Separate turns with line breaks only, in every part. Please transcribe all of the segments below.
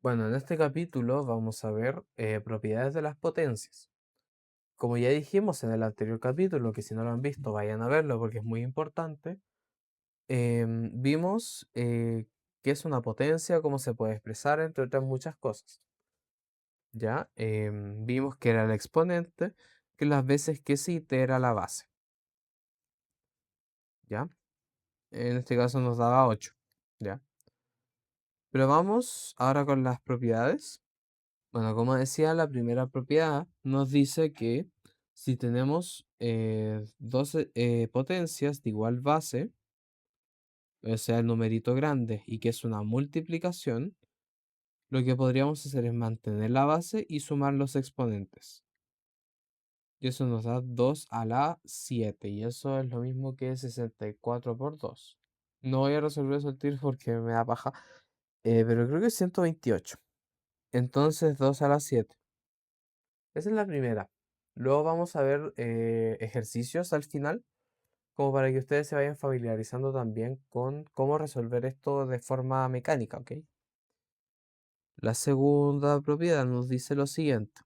Bueno, en este capítulo vamos a ver propiedades de las potencias. Como ya dijimos en el anterior capítulo, que si no lo han visto vayan a verlo porque es muy importante, vimos qué es una potencia, cómo se puede expresar, entre otras muchas cosas. Ya vimos que era el exponente, que las veces que se itera la base. ¿Ya? En este caso nos daba 8. ¿Ya? Pero vamos ahora con las propiedades. Bueno, como decía, la primera propiedad nos dice que si tenemos dos potencias de igual base, o sea, el numerito grande, y que es una multiplicación, lo que podríamos hacer es mantener la base y sumar los exponentes. Y eso nos da 2 a la 7, y eso es lo mismo que 64 por 2. No voy a resolver eso al tiro porque me da paja, pero creo que es 128. Entonces 2 a la 7. Esa es la primera. Luego vamos a ver ejercicios al final, como para que ustedes se vayan familiarizando también con cómo resolver esto de forma mecánica, ¿ok? La segunda propiedad nos dice lo siguiente.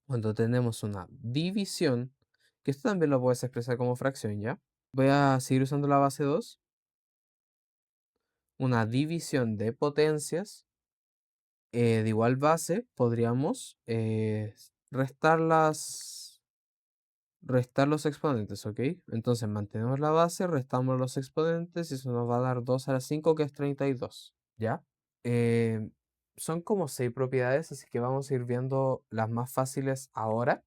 Cuando tenemos una división, que esto también lo puedes expresar como fracción, ¿ya? Voy a seguir usando la base 2. Una división de potencias de igual base, podríamos restar los exponentes, ¿ok? Entonces mantenemos la base, restamos los exponentes y eso nos va a dar 2 a la 5, que es 32, ¿ya? Eh, Son como 6 propiedades, así que vamos a ir viendo las más fáciles ahora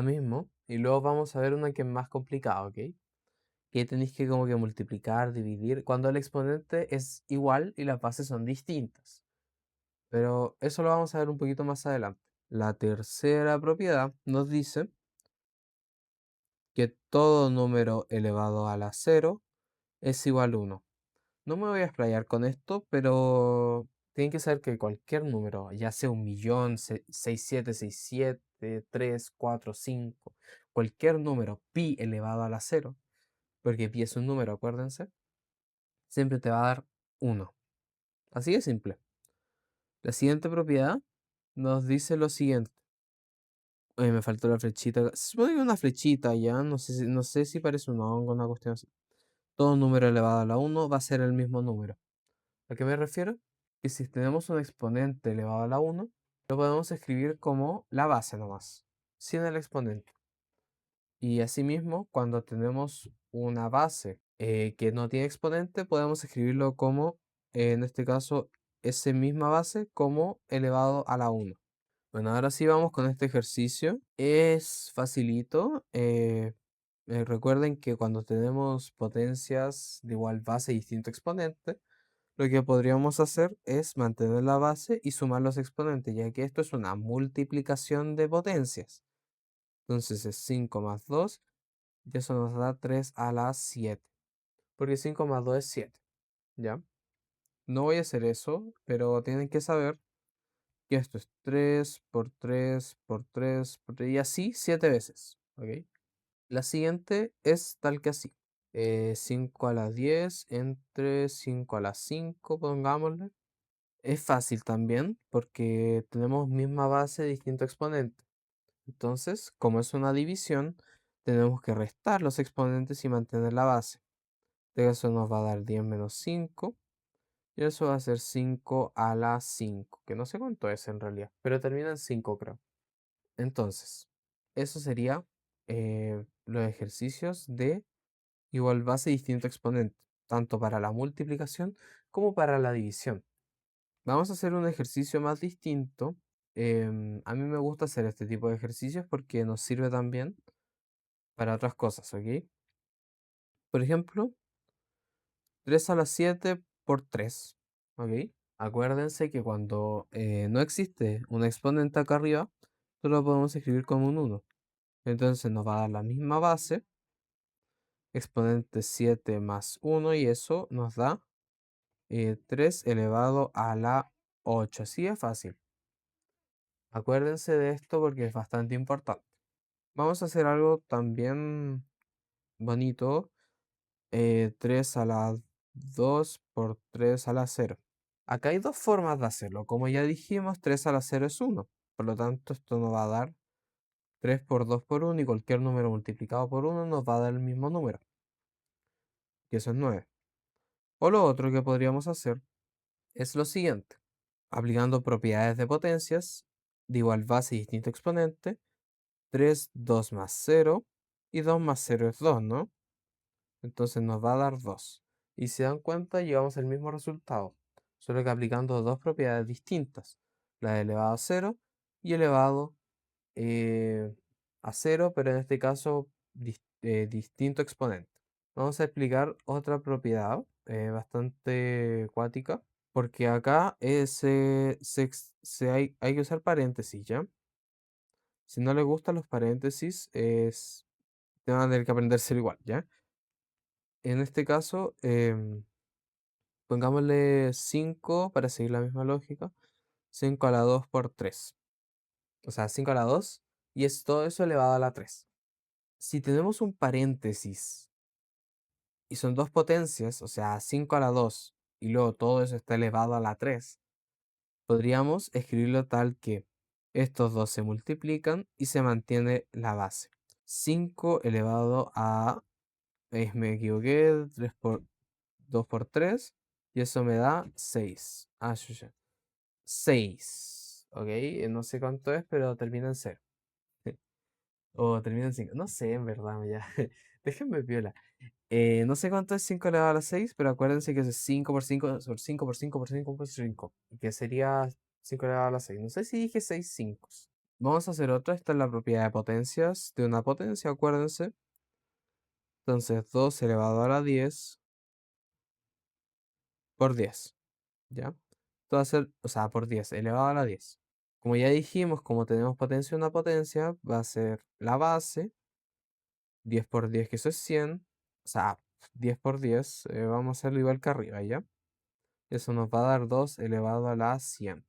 mismo, y luego vamos a ver una que es más complicada, ¿ok? Que tenéis que como que multiplicar, dividir, cuando el exponente es igual y las bases son distintas. Pero eso lo vamos a ver un poquito más adelante. La tercera propiedad nos dice que todo número elevado a la cero es igual a 1. No me voy a explayar con esto, pero tienen que saber que cualquier número, ya sea un millón, 6767, 3, 4, 5, cualquier número pi elevado a la cero, porque pi es un número, acuérdense, siempre te va a dar 1. Así de simple. La siguiente propiedad nos dice lo siguiente. Oye, me faltó la flechita. Se supone que una flechita ya, no sé si parece un hongo, una cuestión así. Todo número elevado a la 1 va a ser el mismo número. ¿A qué me refiero? Que si tenemos un exponente elevado a la 1, lo podemos escribir como la base nomás, sin el exponente. Y asimismo, cuando tenemos una base que no tiene exponente, podemos escribirlo como, en este caso, esa misma base como elevado a la 1. Bueno, ahora sí vamos con este ejercicio. Es facilito. Recuerden que cuando tenemos potencias de igual base y distinto exponente, lo que podríamos hacer es mantener la base y sumar los exponentes, ya que esto es una multiplicación de potencias. Entonces es 5 más 2 y eso nos da 3 a la 7, porque 5 más 2 es 7, ¿ya? No voy a hacer eso, pero tienen que saber que esto es 3 por 3 por 3 por 3 y así 7 veces, ¿ok? La siguiente es tal que así. 5 a la 10 entre 5 a la 5, pongámosle. Es fácil también porque tenemos misma base, distinto exponente. Entonces, como es una división, tenemos que restar los exponentes y mantener la base. Eso nos va a dar 10 menos 5 y eso va a ser 5 a la 5, que no sé cuánto es en realidad, pero termina en 5 creo. Entonces, eso sería los ejercicios de igual base y distinto exponente, tanto para la multiplicación como para la división. Vamos a hacer un ejercicio más distinto. A mí me gusta hacer este tipo de ejercicios porque nos sirve también para otras cosas, ¿ok? Por ejemplo, 3 a la 7 por 3, ¿ok? Acuérdense que cuando no existe un exponente acá arriba, solo lo podemos escribir como un 1. Entonces nos va a dar la misma base, exponente 7 más 1, y eso nos da 3 elevado a la 8. Así es fácil. Acuérdense de esto porque es bastante importante. Vamos a hacer algo también bonito. 3 a la 2 por 3 a la 0. Acá hay dos formas de hacerlo. Como ya dijimos, 3 a la 0 es 1. Por lo tanto, esto nos va a dar 3 por 2 por 1 y cualquier número multiplicado por 1 nos va a dar el mismo número, que eso es 9. O lo otro que podríamos hacer es lo siguiente. Aplicando propiedades de potencias de igual base y distinto exponente, 3, 2 más 0 y 2 más 0 es 2, ¿no? Entonces nos va a dar 2. Y si se dan cuenta, llevamos el mismo resultado, solo que aplicando dos propiedades distintas, la de elevado a 0 y elevado eh, a 0, pero en este caso distinto exponente. Vamos a explicar otra propiedad bastante cuática, porque acá hay que usar paréntesis, ¿ya? Si no le gustan los paréntesis, te van a tener que aprendérselo igual, ¿ya? En este caso, pongámosle 5 para seguir la misma lógica. 5 a la 2 por 3. O sea, 5 a la 2 y es todo eso elevado a la 3. Si tenemos un paréntesis y son dos potencias, o sea, 5 a la 2 y luego todo eso está elevado a la 3, podríamos escribirlo tal que estos dos se multiplican y se mantiene la base. 5 elevado a, me equivoqué, 3 por 2 por 3 y eso me da 6. Ah, ya. 6. Ok, no sé cuánto es, pero termina en 0. O termina en 5. No sé, en verdad, ya. Déjenme piola. No sé cuánto es 5 elevado a la 6, pero acuérdense que es 5 por 5 por 5 por 5 por 5 por 5, que sería 5 elevado a la 6. No sé si dije 6 5. Vamos a hacer otra. Esta es la propiedad de potencias de una potencia, acuérdense. Entonces 2 elevado a la 10 por 10. ¿Ya? Esto va a ser, o sea, por 10 elevado a la 10. Como ya dijimos, como tenemos potencia una potencia, va a ser la base, 10 por 10, que eso es 100. O sea, 10 por 10, vamos a hacerlo igual que arriba, ¿ya? Eso nos va a dar 2 elevado a la 100.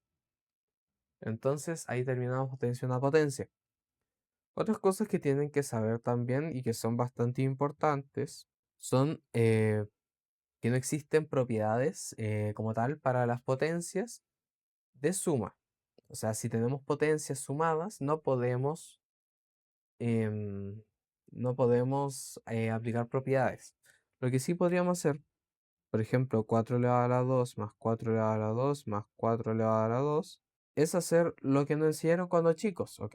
Entonces ahí terminamos potencia una potencia. Otras cosas que tienen que saber también y que son bastante importantes son que no existen propiedades como tal para las potencias de suma. O sea, si tenemos potencias sumadas, em, no podemos aplicar propiedades. Lo que sí podríamos hacer, por ejemplo, 4 elevado a la 2 más 4 elevado a la 2 más 4 elevado a la 2, es hacer lo que nos enseñaron cuando chicos, ¿ok?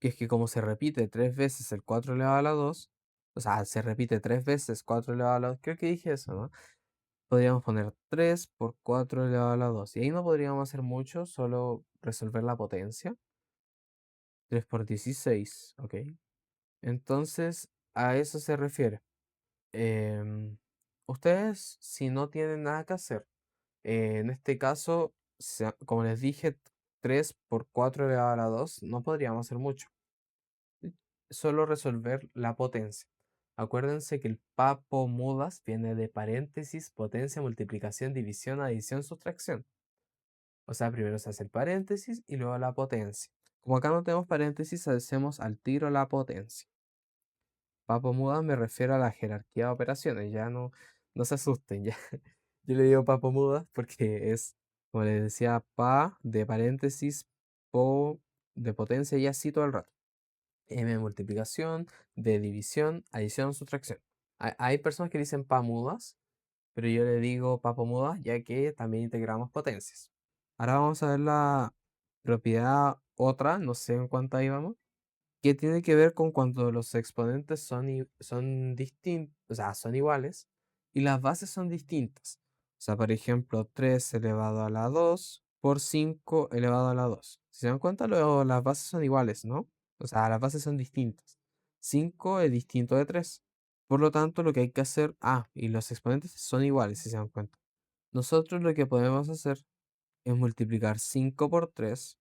Que es que como se repite tres veces el 4 elevado a la 2, o sea, se repite tres veces 4 elevado a la 2, creo que dije eso, ¿no? Podríamos poner 3 por 4 elevado a la 2. Y ahí no podríamos hacer mucho, solo resolver la potencia. 3 por 16, ¿ok? Entonces, a eso se refiere. Em, Ustedes, si no tienen nada que hacer, en este caso, como les dije, 3 por 4 elevado a la 2, no podríamos hacer mucho. Solo resolver la potencia. Acuérdense que el papo mudas viene de paréntesis, potencia, multiplicación, división, adición, sustracción. O sea, primero se hace el paréntesis y luego la potencia. Como acá no tenemos paréntesis, hacemos al tiro la potencia. Papo mudas me refiero a la jerarquía de operaciones, ya no se asusten, ya. Yo le digo papo mudas porque es, como les decía, pa de paréntesis, po de potencia y así todo el rato. M de multiplicación, de división, adición, sustracción. Hay personas que dicen pa mudas, pero yo le digo papo mudas ya que también integramos potencias. Ahora vamos a ver la propiedad otra, no sé en cuánto ahí vamos, que tiene que ver con cuando los exponentes son distintos, o sea, son iguales y las bases son distintas. O sea, por ejemplo, 3 elevado a la 2 por 5 elevado a la 2. Si se dan cuenta, luego las bases son iguales, ¿no? O sea, las bases son distintas. 5 es distinto de 3. Por lo tanto, lo que hay que hacer, y los exponentes son iguales, si se dan cuenta. Nosotros lo que podemos hacer es multiplicar 5 por 3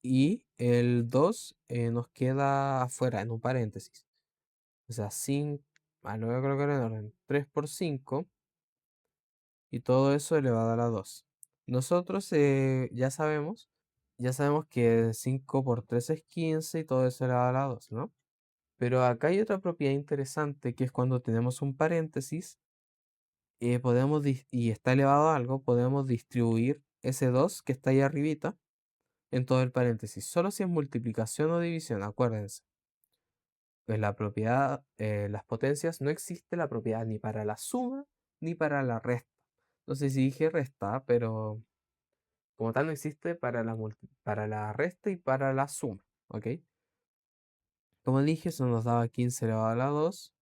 y el 2 nos queda afuera en un paréntesis. O sea, 5, lo voy a colocar en orden, 3 por 5 y todo eso elevado a la 2. Nosotros ya sabemos que 5 por 3 es 15 y todo eso elevado a la 2, ¿no? Pero acá hay otra propiedad interesante que es cuando tenemos un paréntesis y está elevado a algo, podemos distribuir ese 2 que está ahí arribita en todo el paréntesis. Solo si es multiplicación o división, acuérdense. Pues la propiedad, las potencias, no existe la propiedad ni para la suma ni para la resta. No sé si dije resta, pero como tal no existe para para la resta y para la suma, ¿ok? Como dije, eso nos daba 15 elevado a la 2.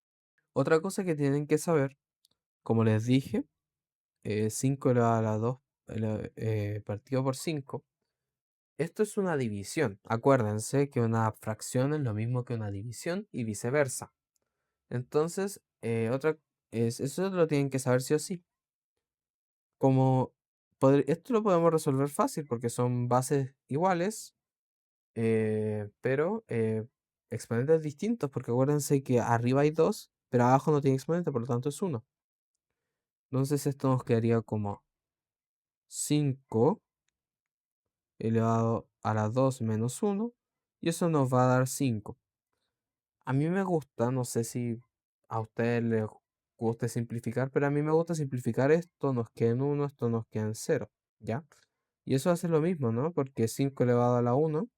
Otra cosa que tienen que saber, como les dije, 5 elevado a la 2 partido por 5. Esto es una división. Acuérdense que una fracción es lo mismo que una división y viceversa. Entonces, eso lo tienen que saber sí o sí. Como esto lo podemos resolver fácil porque son bases iguales, pero exponentes distintos, porque acuérdense que arriba hay 2 pero abajo no tiene exponente, por lo tanto es 1. Entonces esto nos quedaría como 5 elevado a la 2 menos 1, y eso nos va a dar 5. A mí me gusta, no sé si a ustedes les guste simplificar, pero a mí me gusta simplificar esto, nos queda en 1, esto nos queda en 0, ¿ya? Y eso hace lo mismo, ¿no? Porque 5 elevado a la 1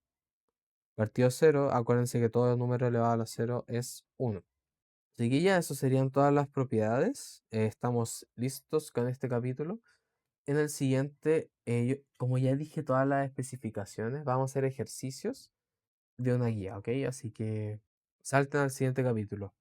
partido 0, acuérdense que todo número elevado a la 0 es 1. Así que ya, eso serían todas las propiedades. Estamos listos con este capítulo. En el siguiente, como ya dije todas las especificaciones, vamos a hacer ejercicios de una guía, ¿ok? Así que salten al siguiente capítulo.